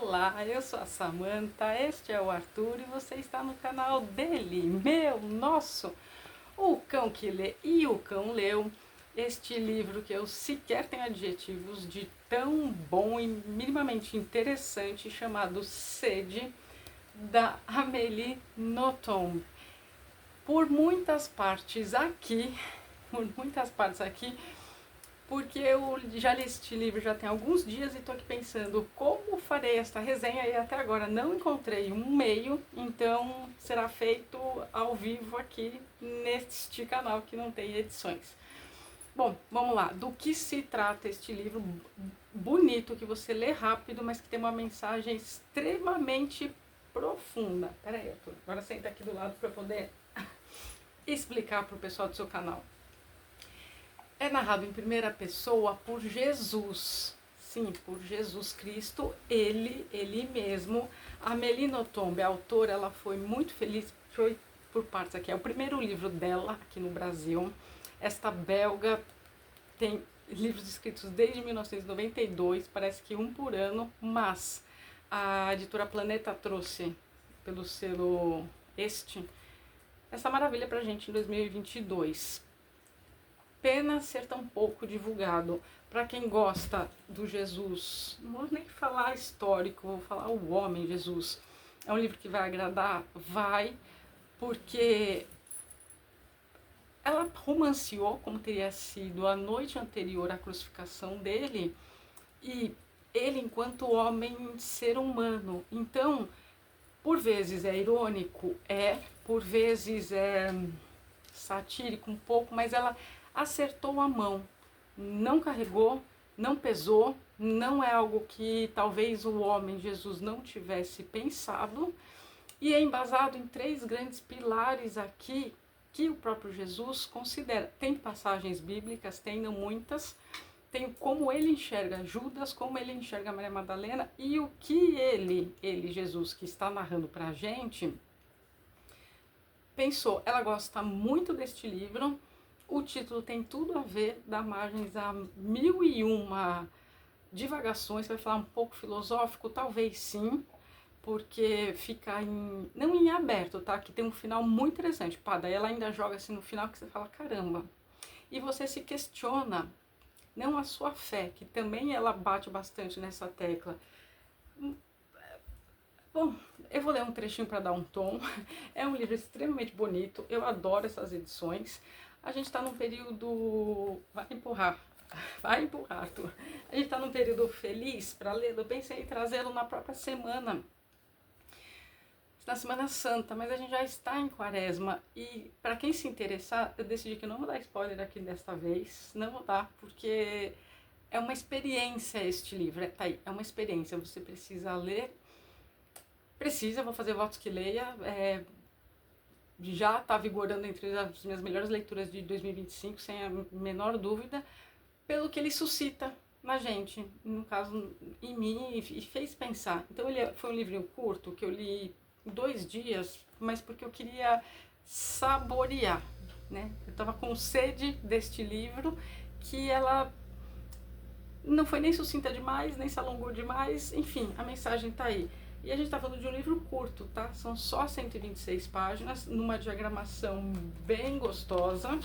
Olá, eu sou a Samantha, este é o Arthur e você está no canal dele, meu, nosso, O Cão que Lê e o Cão Leu, este livro que eu sequer tenho adjetivos de tão bom e minimamente interessante, chamado Sede, da Amélie Nothomb. Por muitas partes aqui, porque eu já li este livro já tem alguns dias e estou aqui pensando como farei esta resenha e até agora não encontrei um meio, então será feito ao vivo aqui neste canal que não tem edições. Bom, vamos lá. Do que se trata este livro bonito, que você lê rápido, mas que tem uma mensagem extremamente profunda. Peraí, Arthur, agora senta aqui do lado para eu poder explicar para o pessoal do seu canal. É narrado em primeira pessoa por Jesus, sim, por Jesus Cristo, ele mesmo. A Amélie Nothomb, a autora, ela foi muito feliz, foi por partes aqui, é o primeiro livro dela aqui no Brasil. Esta belga tem livros escritos desde 1992, parece que um por ano, mas a editora Planeta trouxe pelo selo essa maravilha pra gente em 2022. Pena ser tão pouco divulgado. Para quem gosta do Jesus, não vou nem falar histórico, vou falar o homem Jesus. É um livro que vai agradar? Vai, porque ela romanceou como teria sido a noite anterior à crucificação dele, e ele enquanto homem, ser humano. Então, por vezes é irônico, por vezes é satírico um pouco, mas ela acertou a mão, não carregou, não pesou, não é algo que talvez o homem Jesus não tivesse pensado, e é embasado em 3 grandes pilares aqui que o próprio Jesus considera. Tem passagens bíblicas, tem não muitas, tem como ele enxerga Judas, como ele enxerga Maria Madalena e o que ele Jesus, que está narrando para a gente, pensou. Ela gosta muito deste livro. O título tem tudo a ver, dá margens a 1001 divagações, vai falar um pouco filosófico, talvez sim, porque fica não em aberto, tá? Que tem um final muito interessante. Pá, daí ela ainda joga assim no final que você fala, caramba. E você se questiona, não a sua fé, que também ela bate bastante nessa tecla. Bom, eu vou ler um trechinho para dar um tom. É um livro extremamente bonito, eu adoro essas edições. A gente está num período... Vai empurrar, Arthur. A gente está num período feliz para ler. Eu pensei em trazê-lo na própria semana, na Semana Santa, mas a gente já está em Quaresma. E para quem se interessar, eu decidi que não vou dar spoiler aqui desta vez. Não vou dar, porque é uma experiência este livro. Tá aí, é uma experiência. Você precisa ler. Vou fazer votos que leia. Já está vigorando entre as minhas melhores leituras de 2025, sem a menor dúvida, pelo que ele suscita na gente, no caso em mim, e fez pensar. Então ele foi um livrinho curto, que eu li em 2 dias, mas porque eu queria saborear, né? Eu estava com sede deste livro, que ela não foi nem sucinta demais, nem se alongou demais, enfim, a mensagem está aí. E a gente está falando de um livro curto, tá? São só 126 páginas, numa diagramação bem gostosa.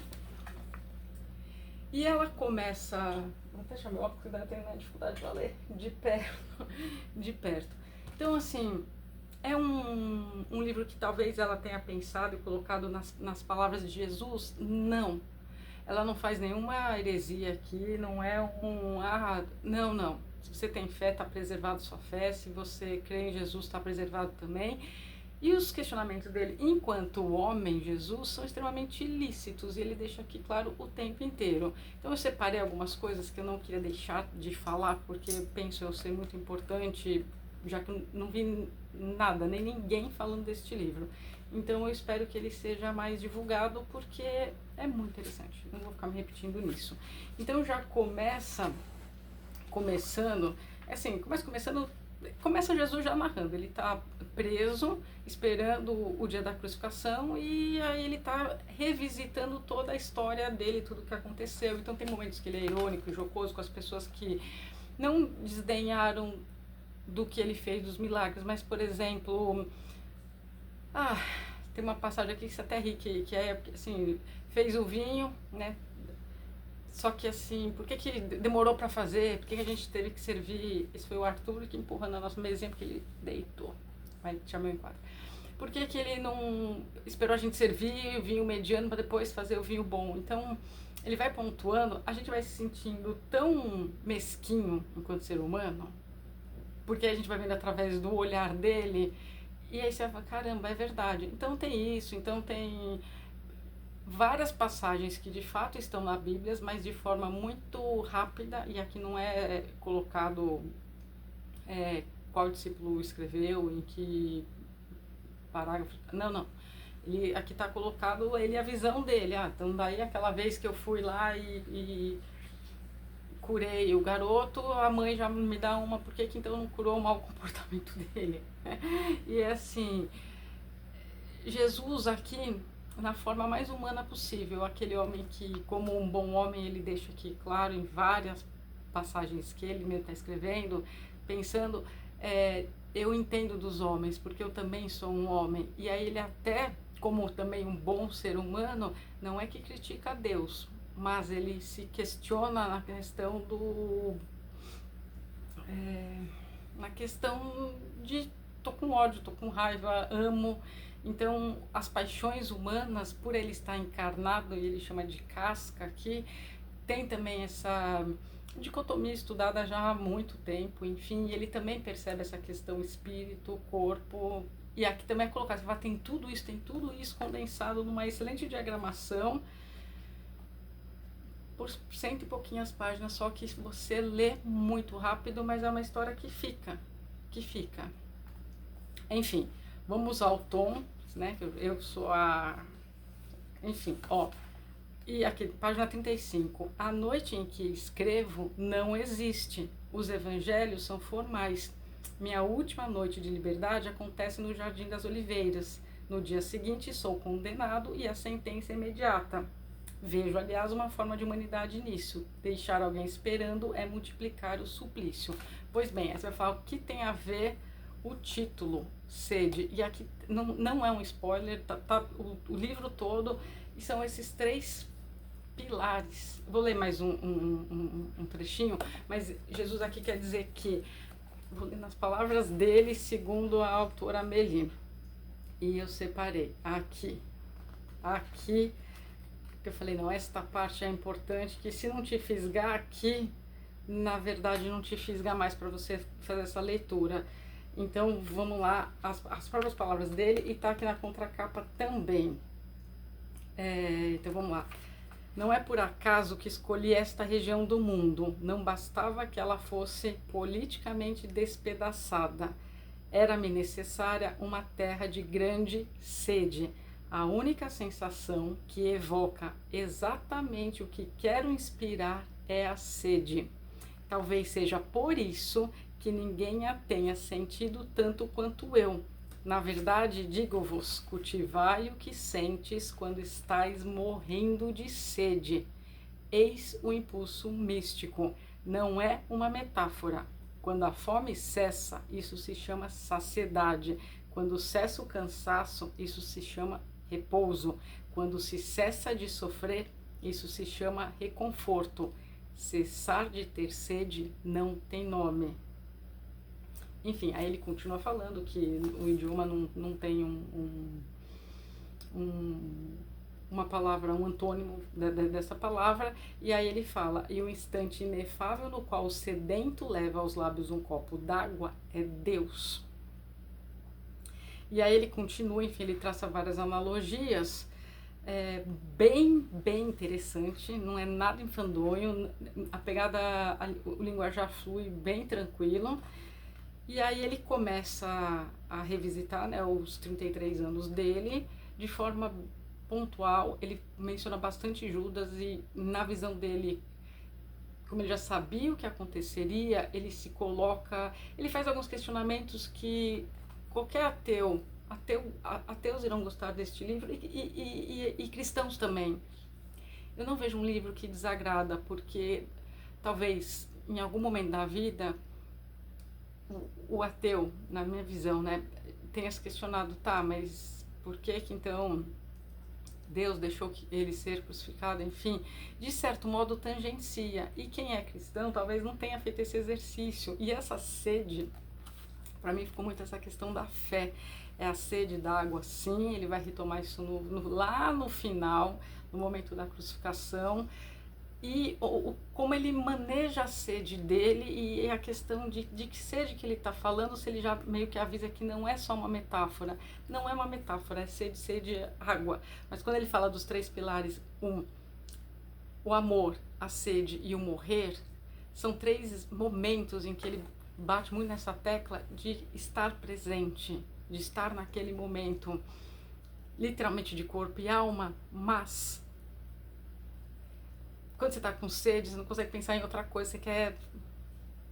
E ela começa... Vou até chamar o óculos, porque eu tenho dificuldade de ler de perto. Então, assim, é um livro que talvez ela tenha pensado e colocado nas palavras de Jesus? Não. Ela não faz nenhuma heresia aqui, não é não. Se você tem fé, está preservado sua fé. Se você crê em Jesus, está preservado também. E os questionamentos dele, enquanto homem, Jesus, são extremamente ilícitos. E ele deixa aqui claro o tempo inteiro. Então eu separei algumas coisas que eu não queria deixar de falar, porque penso eu ser muito importante, já que eu não vi nada, nem ninguém falando deste livro. Então eu espero que ele seja mais divulgado, porque é muito interessante. Não vou ficar me repetindo nisso. Então já começa Jesus já narrando. Ele está preso, esperando o dia da crucificação, e aí ele está revisitando toda a história dele, tudo que aconteceu. Então tem momentos que ele é irônico e jocoso com as pessoas que não desdenharam do que ele fez, dos milagres, mas, por exemplo, tem uma passagem aqui que você até ri, que é, assim, fez o vinho, né? Só que, assim, por que demorou para fazer? Por que a gente teve que servir? Esse foi o Arthur que empurrou na nossa mesinha, porque ele deitou. Vai, chamei o enquadro. Por que ele não esperou a gente servir o vinho mediano para depois fazer o vinho bom? Então, ele vai pontuando, a gente vai se sentindo tão mesquinho enquanto ser humano, porque a gente vai vendo através do olhar dele, e aí você vai falar, caramba, é verdade. Então tem isso, então tem várias passagens que de fato estão na Bíblia, mas de forma muito rápida, e aqui não é colocado qual discípulo escreveu, em que parágrafo, não. Ele, aqui está colocado a visão dele. Então daí aquela vez que eu fui lá e curei o garoto, a mãe já me dá uma, por que então não curou o mau comportamento dele? E é assim, Jesus aqui, na forma mais humana possível, aquele homem que, como um bom homem, ele deixa aqui claro em várias passagens que ele mesmo está escrevendo, pensando, eu entendo dos homens, porque eu também sou um homem. E aí ele até, como também um bom ser humano, não é que critica a Deus, mas ele se questiona na questão na questão de tô com ódio, tô com raiva, amo. Então as paixões humanas, por ele estar encarnado, e ele chama de casca aqui, tem também essa dicotomia estudada já há muito tempo, enfim, e ele também percebe essa questão espírito, corpo, e aqui também é colocado, tem tudo isso condensado numa excelente diagramação, por 100 e pouquinhas páginas, só que você lê muito rápido, mas é uma história que fica. Enfim, vamos ao tom, né, eu sou a... Enfim, e aqui, página 35. A noite em que escrevo não existe. Os evangelhos são formais. Minha última noite de liberdade acontece no Jardim das Oliveiras. No dia seguinte sou condenado e a sentença é imediata. Vejo, aliás, uma forma de humanidade nisso. Deixar alguém esperando é multiplicar o suplício. Pois bem, aí você vai falar o que tem a ver o título, Sede. E aqui não é um spoiler, tá o livro todo, e são esses 3 pilares. Vou ler mais um trechinho, mas Jesus aqui quer dizer que, vou ler nas palavras dele, segundo a autora Amélie. E eu separei aqui, que eu falei, não, esta parte é importante, que se não te fisgar aqui, na verdade não te fisgar mais para você fazer essa leitura. Então vamos lá, as próprias palavras dele, e tá aqui na contracapa também. Então vamos lá. Não é por acaso que escolhi esta região do mundo, não bastava que ela fosse politicamente despedaçada. Era-me necessária uma terra de grande sede. A única sensação que evoca exatamente o que quero inspirar é a sede. Talvez seja por isso que ninguém a tenha sentido tanto quanto eu. Na verdade, digo-vos, cultivai o que sentes quando estais morrendo de sede. Eis o impulso místico, não é uma metáfora. Quando a fome cessa, isso se chama saciedade. Quando cessa o cansaço, isso se chama repouso. Quando se cessa de sofrer, isso se chama reconforto. Cessar de ter sede não tem nome. Enfim, aí ele continua falando que o idioma não tem uma palavra, um antônimo dessa palavra, e aí ele fala, e o instante inefável no qual o sedento leva aos lábios um copo d'água é Deus. E aí ele continua, enfim, ele traça várias analogias, bem interessante, não é nada enfadonho, a pegada, o linguajar flui bem tranquilo. E aí ele começa a revisitar, né, os 33 anos dele de forma pontual. Ele menciona bastante Judas e, na visão dele, como ele já sabia o que aconteceria, ele se coloca, ele faz alguns questionamentos que qualquer ateus irão gostar deste livro, e cristãos também. Eu não vejo um livro que desagrada, porque talvez em algum momento da vida o ateu, na minha visão, né, tenha se questionado, tá, mas por que que então Deus deixou ele ser crucificado, enfim, de certo modo tangencia. E quem é cristão talvez não tenha feito esse exercício. E essa sede, para mim ficou muito essa questão da fé. É a sede da água, sim, ele vai retomar isso lá no final, no momento da crucificação. E como ele maneja a sede dele e a questão de que sede que ele está falando, se ele já meio que avisa que não é só uma metáfora. Não é uma metáfora, é sede, água. Mas quando ele fala dos 3 pilares, o amor, a sede e o morrer, são 3 momentos em que ele bate muito nessa tecla de estar presente, de estar naquele momento, literalmente de corpo e alma, mas quando você está com sede, você não consegue pensar em outra coisa, você quer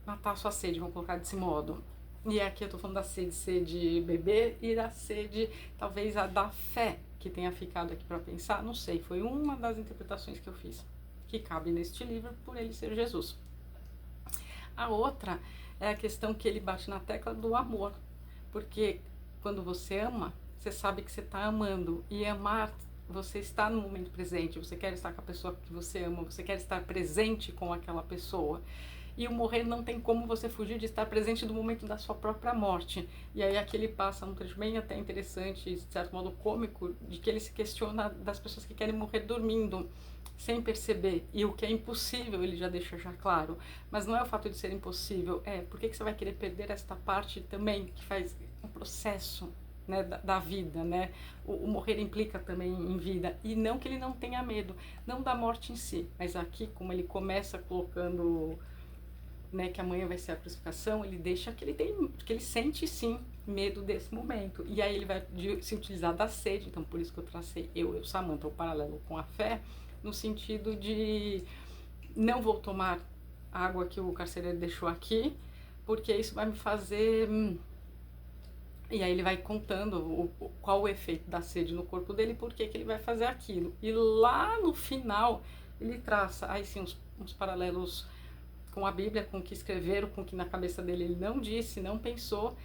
matar a sua sede, vamos colocar desse modo. E aqui eu tô falando da sede beber e da sede, talvez a da fé, que tenha ficado aqui para pensar, não sei, foi uma das interpretações que eu fiz, que cabe neste livro por ele ser Jesus. A outra é a questão que ele bate na tecla do amor, porque quando você ama, você sabe que você está amando, e amar, você está no momento presente, você quer estar com a pessoa que você ama, você quer estar presente com aquela pessoa. E o morrer não tem como você fugir de estar presente no momento da sua própria morte. E aí aqui ele passa um trecho bem até interessante, de certo modo cômico, de que ele se questiona das pessoas que querem morrer dormindo, sem perceber. E o que é impossível ele já deixa já claro. Mas não é o fato de ser impossível, por que você vai querer perder esta parte também, que faz um processo, né, da vida, né? O morrer implica também em vida, e não que ele não tenha medo, não da morte em si, mas aqui como ele começa colocando, né, que amanhã vai ser a crucificação, ele deixa que ele sente sim medo desse momento, e aí ele vai se utilizar da sede, então por isso que eu tracei Samantha, o paralelo com a fé, no sentido de não vou tomar a água que o carcereiro deixou aqui, porque isso vai me fazer. E aí ele vai contando qual o efeito da sede no corpo dele e por que ele vai fazer aquilo. E lá no final ele traça aí sim uns paralelos com a Bíblia, com o que escreveram, com o que na cabeça dele ele não disse, não pensou.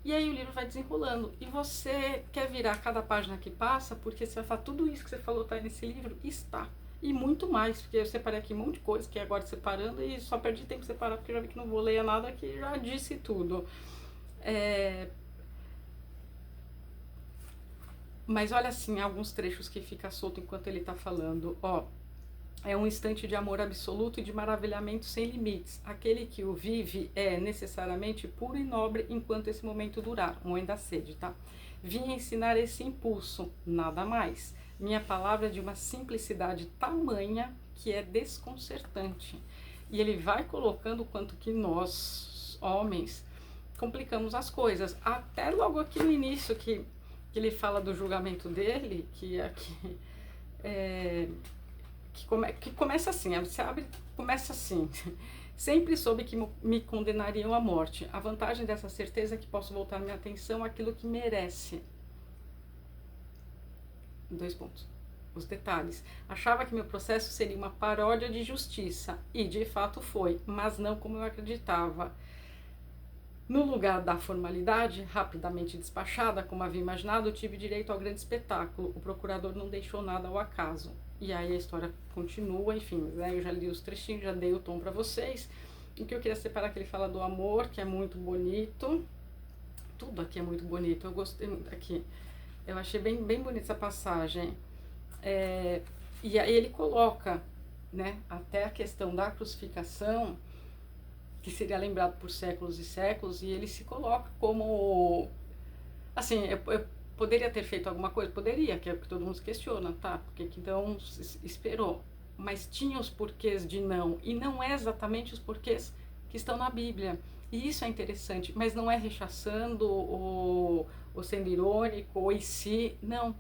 E aí o livro vai desenrolando. E você quer virar cada página que passa, porque você vai falar, tudo isso que você falou está nesse livro? Está. E muito mais, porque eu separei aqui um monte de coisa, que agora separando, e só perdi tempo de separar, porque eu já vi que não vou ler nada, que já disse tudo. Mas olha assim, alguns trechos que fica solto enquanto ele está falando. É um instante de amor absoluto e de maravilhamento sem limites. Aquele que o vive é necessariamente puro e nobre enquanto esse momento durar. Mãe da sede, tá? Vim ensinar esse impulso, nada mais. Minha palavra é de uma simplicidade tamanha que é desconcertante. E ele vai colocando o quanto que nós, homens, complicamos as coisas. Até logo aqui no início que ele fala do julgamento dele, que aqui que começa assim, você abre, começa assim. Sempre soube que me condenariam à morte. A vantagem dessa certeza é que posso voltar minha atenção àquilo que merece. 2 pontos. Os detalhes. Achava que meu processo seria uma paródia de justiça, e de fato foi, mas não como eu acreditava. No lugar da formalidade, rapidamente despachada, como havia imaginado, eu tive direito ao grande espetáculo. O procurador não deixou nada ao acaso. E aí a história continua, enfim, né, eu já li os trechinhos, já dei o tom para vocês. O que eu queria separar, que ele fala do amor, que é muito bonito. Tudo aqui é muito bonito, eu gostei muito aqui. Eu achei bem bonita essa passagem. E aí ele coloca, né, até a questão da crucificação, que seria lembrado por séculos e séculos, e ele se coloca como, assim, eu poderia ter feito alguma coisa? Poderia, que é o que todo mundo se questiona, tá? Porque que então esperou? Mas tinha os porquês de não, e não é exatamente os porquês que estão na Bíblia. E isso é interessante, mas não é rechaçando ou sendo irônico ou em si, não.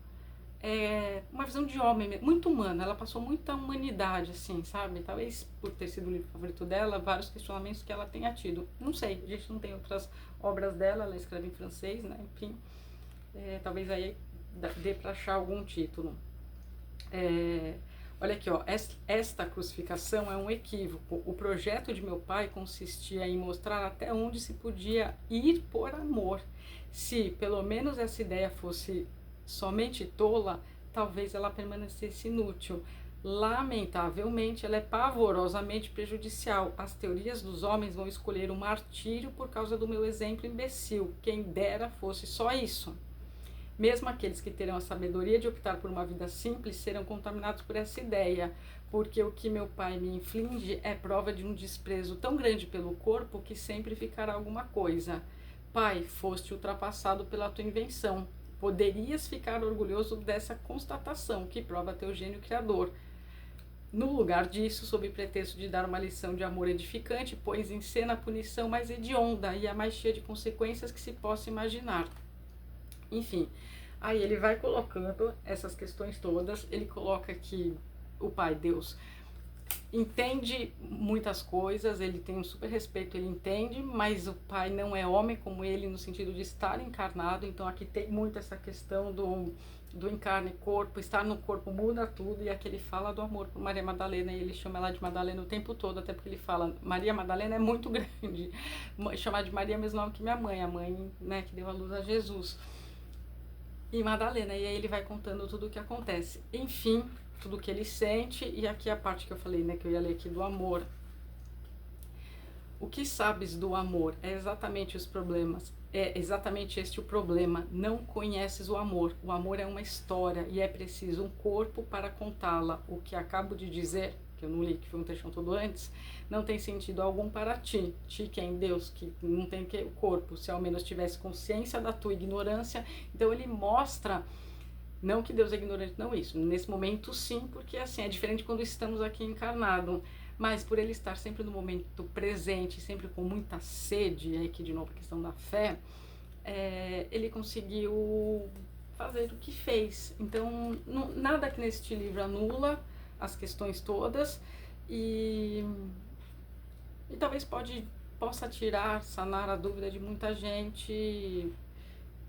É uma visão de homem, muito humana, ela passou muita humanidade, assim, sabe? Talvez por ter sido o livro favorito dela, vários questionamentos que ela tenha tido. Não sei, a gente não tem outras obras dela, ela escreve em francês, né? Enfim, talvez aí dê para achar algum título. Olha aqui, ó, esta crucificação é um equívoco. O projeto de meu pai consistia em mostrar até onde se podia ir por amor. Se pelo menos essa ideia fosse somente tola, talvez ela permanecesse inútil. Lamentavelmente, ela é pavorosamente prejudicial. As teorias dos homens vão escolher o martírio por causa do meu exemplo imbecil. Quem dera fosse só isso. Mesmo aqueles que terão a sabedoria de optar por uma vida simples serão contaminados por essa ideia, porque o que meu pai me inflige é prova de um desprezo tão grande pelo corpo que sempre ficará alguma coisa. Pai, foste ultrapassado pela tua invenção. Poderias ficar orgulhoso dessa constatação, que prova teu gênio criador. No lugar disso, sob pretexto de dar uma lição de amor edificante, pôs em cena a punição mais hedionda e a mais cheia de consequências que se possa imaginar. Enfim, aí ele vai colocando essas questões todas, ele coloca que o Pai Deus entende muitas coisas, ele tem um super respeito, ele entende, mas o Pai não é homem como ele no sentido de estar encarnado, então aqui tem muito essa questão do encarne corpo, estar no corpo muda tudo, e aqui ele fala do amor por Maria Madalena, e ele chama ela de Madalena o tempo todo, até porque ele fala, Maria Madalena é muito grande, chamar de Maria é o mesmo nome que minha mãe, a mãe, né, que deu a luz a Jesus. E Madalena, e aí ele vai contando tudo o que acontece. Enfim, tudo o que ele sente, e aqui a parte que eu falei, né, que eu ia ler aqui do amor. O que sabes do amor é exatamente os problemas, é exatamente este o problema, não conheces o amor é uma história e é preciso um corpo para contá-la. O que acabo de dizer, que eu não li, que foi um texto todo antes, não tem sentido algum para ti, que é em Deus, que não tem que o corpo, se ao menos tivesse consciência da tua ignorância. Então ele mostra, não que Deus é ignorante, não isso, nesse momento sim, porque assim, é diferente quando estamos aqui encarnado, mas por ele estar sempre no momento presente, sempre com muita sede, e aqui de novo a questão da fé, ele conseguiu fazer o que fez. Então, nada aqui neste livro anula as questões todas, e talvez possa tirar, sanar a dúvida de muita gente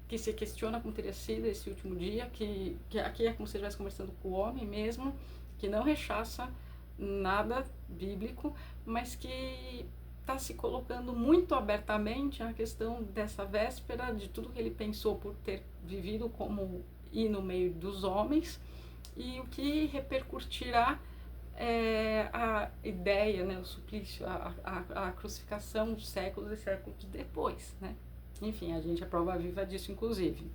que se questiona como teria sido esse último dia, que aqui é como se estivesse conversando com o homem mesmo, que não rechaça nada bíblico, mas que está se colocando muito abertamente a questão dessa véspera, de tudo que ele pensou por ter vivido como ir no meio dos homens, e o que repercutirá a ideia, né, o suplício, a crucificação séculos e séculos depois, né? Enfim, a gente é prova viva disso, inclusive.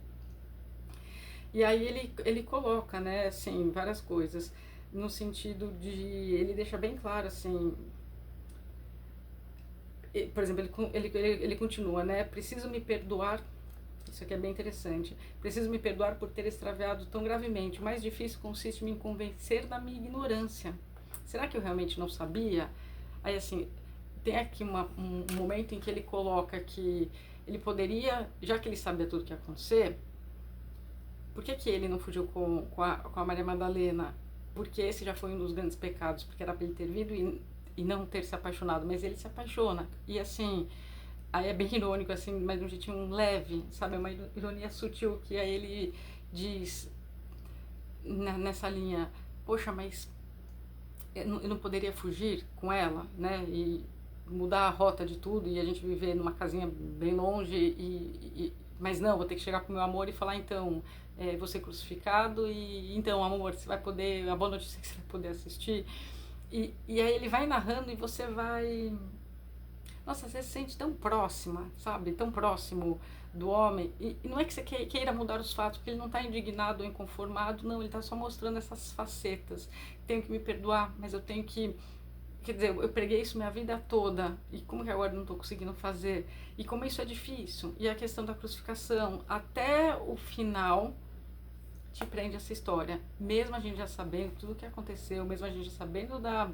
E aí ele coloca, né, assim, várias coisas, no sentido de, ele deixa bem claro, assim, por exemplo, ele continua, né, preciso me perdoar, isso aqui é bem interessante, preciso me perdoar por ter extraviado tão gravemente, o mais difícil consiste em me convencer da minha ignorância. Será que eu realmente não sabia? Aí, assim, tem aqui um momento em que ele coloca que ele poderia, já que ele sabia tudo o que ia acontecer, por que ele não fugiu com a Maria Madalena? Porque esse já foi um dos grandes pecados, porque era para ele ter vindo e não ter se apaixonado, mas ele se apaixona. E assim, aí é bem irônico, assim, mas de um jeitinho leve, sabe? É uma ironia sutil, que aí ele diz nessa linha, poxa, mas eu não poderia fugir com ela, né? E mudar a rota de tudo e a gente viver numa casinha bem longe, mas não, vou ter que chegar pro meu amor e falar, então, vou ser crucificado e então, amor, você vai poder, a boa notícia é que você vai poder assistir. E aí ele vai narrando e você vai, nossa, você se sente tão próxima, sabe, tão próximo do homem, e não é que você queira mudar os fatos, porque ele não está indignado ou inconformado, não, ele está só mostrando essas facetas. Tenho que me perdoar, mas eu tenho que, quer dizer, eu preguei isso minha vida toda, e como que agora eu não estou conseguindo fazer? E como isso é difícil? E a questão da crucificação, até o final, te prende essa história. Mesmo a gente já sabendo tudo o que aconteceu, mesmo a gente já sabendo da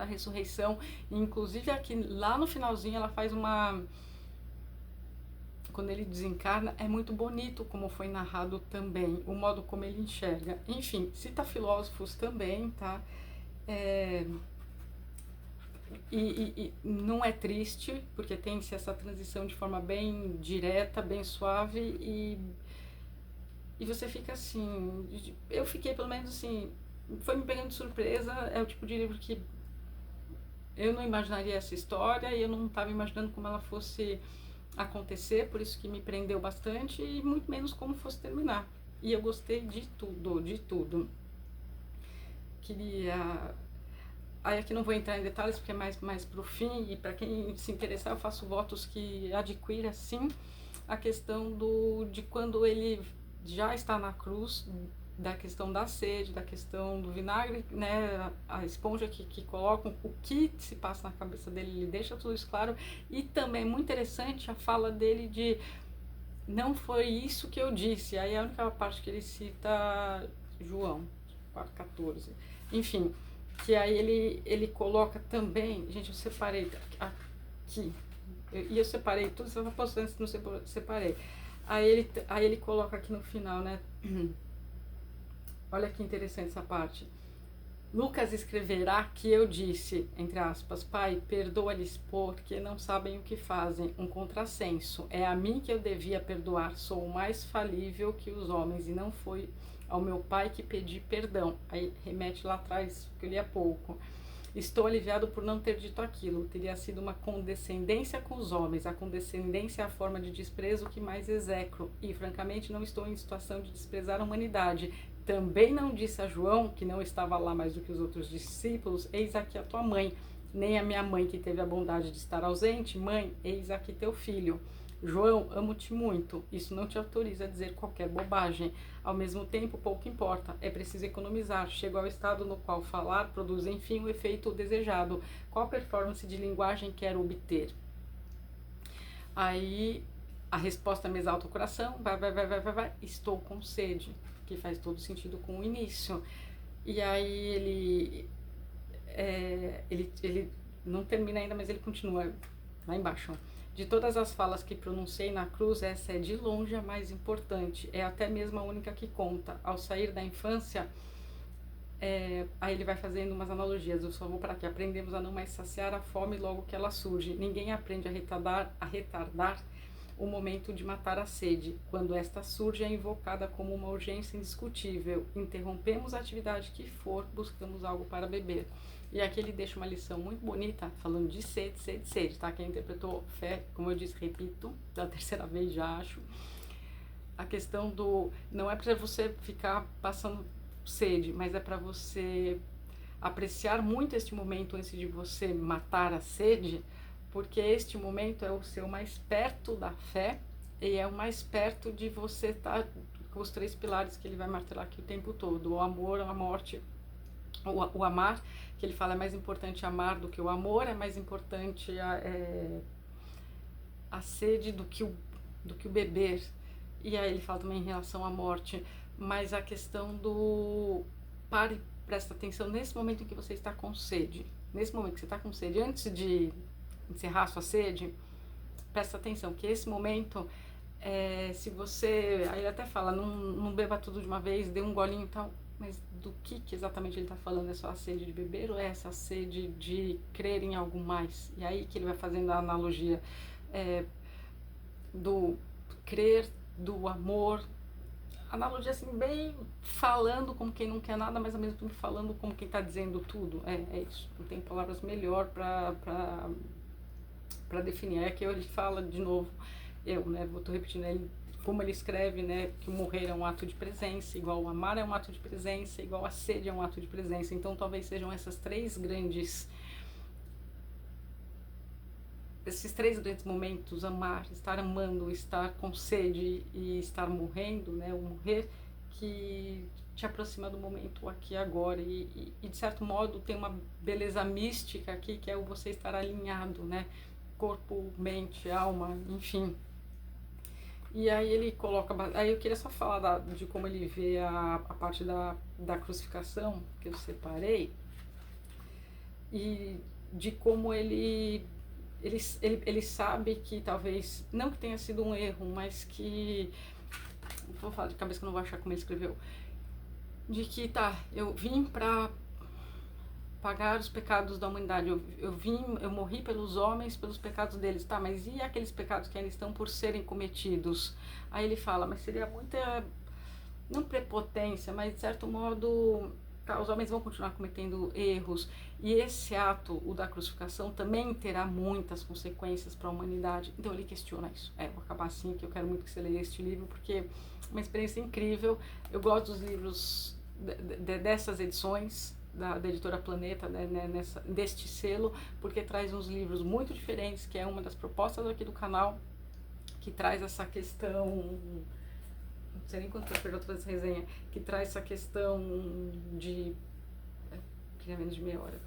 ressurreição, inclusive aqui, lá no finalzinho, ela faz uma... Quando ele desencarna, é muito bonito como foi narrado também, o modo como ele enxerga. Enfim, cita filósofos também, tá? E não é triste, porque tem-se essa transição de forma bem direta, bem suave, e você fica assim, eu fiquei pelo menos assim, foi me pegando de surpresa, é o tipo de livro que eu não imaginaria essa história e eu não estava imaginando como ela fosse acontecer, por isso que me prendeu bastante e muito menos como fosse terminar. E eu gostei de tudo, de tudo. Queria... Aí aqui não vou entrar em detalhes porque é mais pro fim e para quem se interessar eu faço votos que adquira sim a questão de quando ele já está na cruz, da questão da sede, da questão do vinagre, né, a esponja que colocam, o que se passa na cabeça dele, ele deixa tudo isso claro. E também é muito interessante a fala dele de não foi isso que eu disse. Aí a única parte que ele cita João 4,14. Enfim, que aí ele coloca também, gente, eu separei aqui, e eu separei tudo, você vai postando se não separei. Aí ele coloca aqui no final, né? Olha que interessante essa parte. Lucas escreverá que eu disse, entre aspas, Pai, perdoa-lhes porque não sabem o que fazem. Um contrassenso. É a mim que eu devia perdoar. Sou mais falível que os homens e não foi ao meu Pai que pedi perdão. Aí remete lá atrás, que eu li há pouco. Estou aliviado por não ter dito aquilo. Teria sido uma condescendência com os homens. A condescendência é a forma de desprezo que mais execro. E, francamente, não estou em situação de desprezar a humanidade. Também não disse a João, que não estava lá mais do que os outros discípulos, eis aqui a tua mãe. Nem a minha mãe, que teve a bondade de estar ausente, mãe, eis aqui teu filho. João, amo-te muito. Isso não te autoriza a dizer qualquer bobagem. Ao mesmo tempo, pouco importa. É preciso economizar. Chego ao estado no qual falar produz, enfim, o efeito desejado. Qual performance de linguagem quero obter? Aí, a resposta me exalta o coração. Vai. Estou com sede. Que faz todo sentido com o início. E aí ele não termina ainda, mas ele continua lá embaixo. De todas as falas que pronunciei na cruz, essa é de longe a mais importante, é até mesmo a única que conta. Ao sair da infância, aí ele vai fazendo umas analogias, eu só vou para aqui. Aprendemos a não mais saciar a fome logo que ela surge. Ninguém aprende a retardar o momento de matar a sede. Quando esta surge, é invocada como uma urgência indiscutível. Interrompemos a atividade que for, buscamos algo para beber. E aqui ele deixa uma lição muito bonita, falando de sede, tá? Quem interpretou fé, como eu disse, repito, da terceira vez já acho. A questão do... não é para você ficar passando sede, mas é para você apreciar muito este momento antes de você matar a sede, porque este momento é o seu mais perto da fé e é o mais perto de você estar com os 3 pilares que ele vai martelar aqui o tempo todo: o amor, a morte, o amar, que ele fala é mais importante amar do que o amor, é mais importante a sede do que o beber. E aí ele fala também em relação à morte, mas a questão do pare, presta atenção nesse momento em que você está com sede, nesse momento que você está com sede, antes de encerrar a sua sede, presta atenção, que esse momento, se você, aí ele até fala, não beba tudo de uma vez, dê um golinho e tal, mas do que exatamente ele está falando? É só a sede de beber ou é essa sede de crer em algo mais? E aí que ele vai fazendo a analogia do crer, do amor, analogia assim, bem falando como quem não quer nada, mas ao mesmo tempo falando como quem está dizendo tudo. É isso, não tem palavras melhor para definir. É que ele fala de novo, tô repetindo, como ele escreve, né, que o morrer é um ato de presença, igual o amar é um ato de presença, igual a sede é um ato de presença. Então talvez sejam esses três grandes momentos: amar, estar amando, estar com sede e estar morrendo, né, o morrer, que te aproxima do momento aqui e agora, e de certo modo tem uma beleza mística aqui, que é o você estar alinhado, né, corpo, mente, alma, enfim. E aí ele coloca, aí eu queria só falar de como ele vê a parte da crucificação, que eu separei, e de como ele sabe que talvez, não que tenha sido um erro, mas que, vou falar de cabeça que eu não vou achar como ele escreveu, de que eu vim para pagar os pecados da humanidade, eu morri pelos homens, pelos pecados deles, mas e aqueles pecados que ainda estão por serem cometidos? Aí ele fala, mas seria muita, não prepotência, mas de certo modo tá, os homens vão continuar cometendo erros, e esse ato, o da crucificação, também terá muitas consequências para a humanidade. Então ele questiona isso. Vou acabar assim, que eu quero muito que você leia este livro, porque é uma experiência incrível. Eu gosto dos livros dessas edições, da editora Planeta, né, deste selo, porque traz uns livros muito diferentes, que é uma das propostas aqui do canal, que traz essa questão, não sei nem quanto tempo eu já tô fazendo essa resenha, que traz essa questão de, queria menos de meia hora,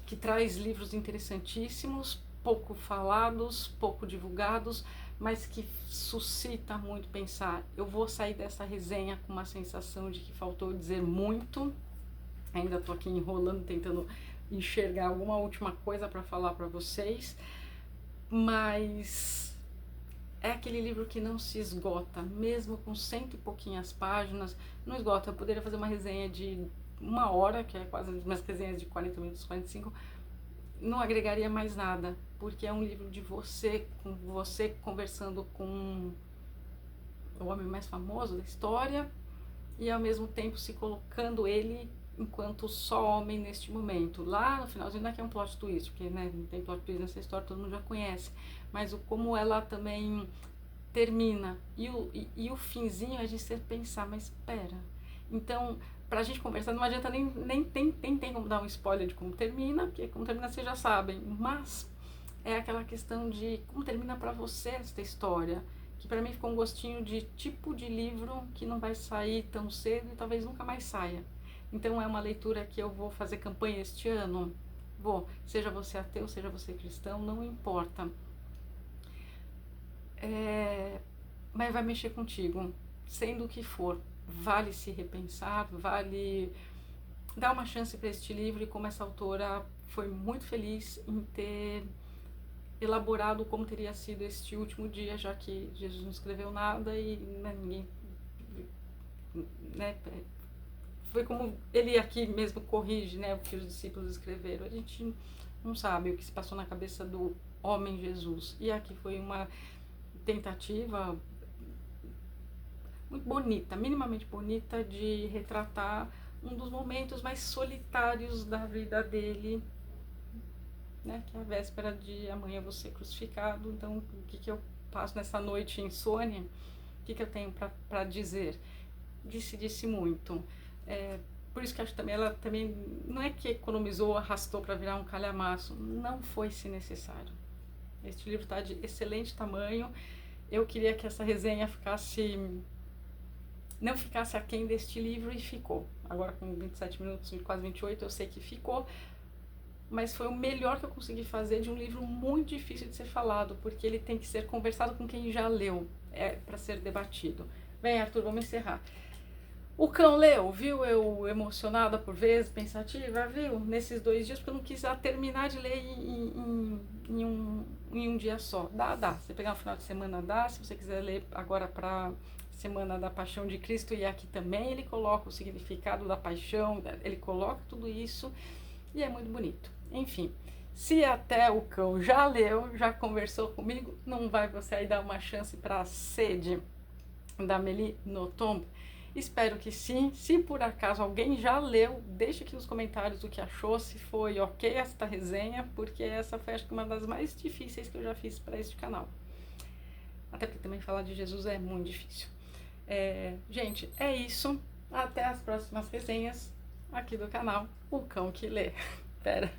que traz livros interessantíssimos, pouco falados, pouco divulgados, mas que suscita muito pensar. Eu vou sair dessa resenha com uma sensação de que faltou dizer muito. Ainda tô aqui enrolando, tentando enxergar alguma última coisa para falar para vocês, mas é aquele livro que não se esgota, mesmo com 100 e pouquinhas páginas, não esgota. Eu poderia fazer uma resenha de 1 hora, que é quase as minhas resenhas de 40 minutos, 45, não agregaria mais nada, porque é um livro de você, com você conversando com o homem mais famoso da história, e ao mesmo tempo se colocando ele enquanto só homem neste momento. Lá no finalzinho não é que é um plot twist, porque né, não tem plot twist nessa história, todo mundo já conhece, mas como ela também termina, e o finzinho a gente sempre pensar, mas espera, então pra gente conversar não adianta nem tem como dar um spoiler de como termina, porque como termina vocês já sabem, mas é aquela questão de como termina pra você esta história, que pra mim ficou um gostinho de tipo de livro que não vai sair tão cedo e talvez nunca mais saia. Então é uma leitura que eu vou fazer campanha este ano, seja você ateu, seja você cristão, não importa, mas vai mexer contigo, sendo o que for, vale se repensar, vale dar uma chance para este livro, e como essa autora foi muito feliz em ter elaborado como teria sido este último dia, já que Jesus não escreveu nada e ninguém, né, foi como ele aqui mesmo corrige, né, o que os discípulos escreveram. A gente não sabe o que se passou na cabeça do homem Jesus, e aqui foi uma tentativa muito bonita, minimamente bonita, de retratar um dos momentos mais solitários da vida dele, né, que é a véspera de amanhã vou ser crucificado. Então, o que eu passo nessa noite insônia? O que eu tenho para dizer? Disse muito. Por isso que acho que também ela também não é que economizou, arrastou para virar um calhamaço, não foi se necessário. Este livro está de excelente tamanho. Eu queria que essa resenha não ficasse aquém deste livro, e ficou. Agora com 27 minutos, quase 28, eu sei que ficou, mas foi o melhor que eu consegui fazer de um livro muito difícil de ser falado, porque ele tem que ser conversado com quem já leu, para ser debatido. Bem, Arthur, vamos encerrar. O cão leu, viu eu emocionada por vezes, pensativa, viu? Nesses 2 dias, porque eu não quis terminar de ler em um dia só. Dá. Se pegar no final de semana, dá. Se você quiser ler agora para Semana da Paixão de Cristo, e aqui também ele coloca o significado da paixão, ele coloca tudo isso, e é muito bonito. Enfim, se até o cão já leu, já conversou comigo, não vai você aí dar uma chance para a Sede, da Amélie Nothomb? Espero que sim. Se por acaso alguém já leu, deixe aqui nos comentários o que achou, se foi ok esta resenha, porque essa foi, acho que, uma das mais difíceis que eu já fiz para este canal. Até porque também falar de Jesus é muito difícil. Gente, é isso. Até as próximas resenhas aqui do canal O Cão que Lê. Pera.